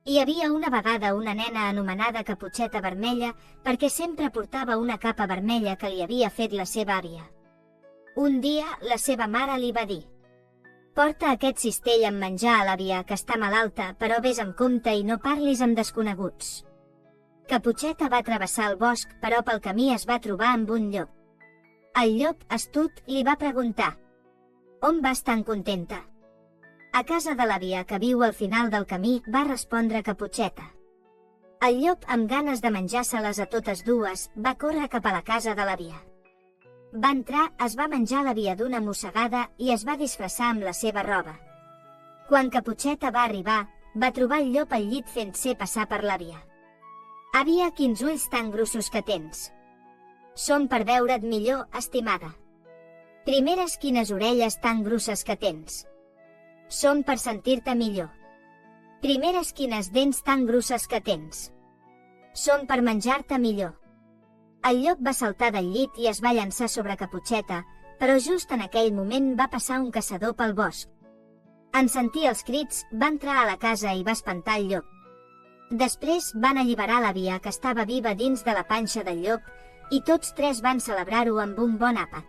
Hi havia una vegada una nena anomenada Caputxeta Vermella perquè sempre portava una capa vermella que li havia fet la seva àvia. Un dia, la seva mare li va dir: «Porta aquest cistell amb menjar a l'àvia, que està malalta, però vés amb compte i no parlis amb desconeguts». Caputxeta va travessar el bosc, però pel camí es va trobar amb un llop. El llop, astut, li va preguntar: «On vas tan contenta?» «A casa de l'àvia, que viu al final del camí», va respondre Caputxeta. El llop, amb ganes de menjar-se-les a totes dues, va córrer cap a la casa de l'àvia. Va entrar, es va menjar l'àvia d'una mossegada i es va disfressar amb la seva roba. Quan Caputxeta va arribar, va trobar el llop al llit fent-se passar per l'àvia. «Àvia, quins ulls tan grossos que tens!» «Són per veure't millor, estimada». «Primeres, quines orelles tan grosses que tens!» «Són per sentir-te millor». «Primeres, quines dents tan grosses que tens!» «Són per menjar-te millor». El llop va saltar del llit i es va llançar sobre Caputxeta, però just en aquell moment va passar un caçador pel bosc. En sentir els crits, va entrar a la casa i va espantar el llop. Després van alliberar l'àvia, que estava viva dins de la panxa del llop, i tots tres van celebrar-ho amb un bon àpat.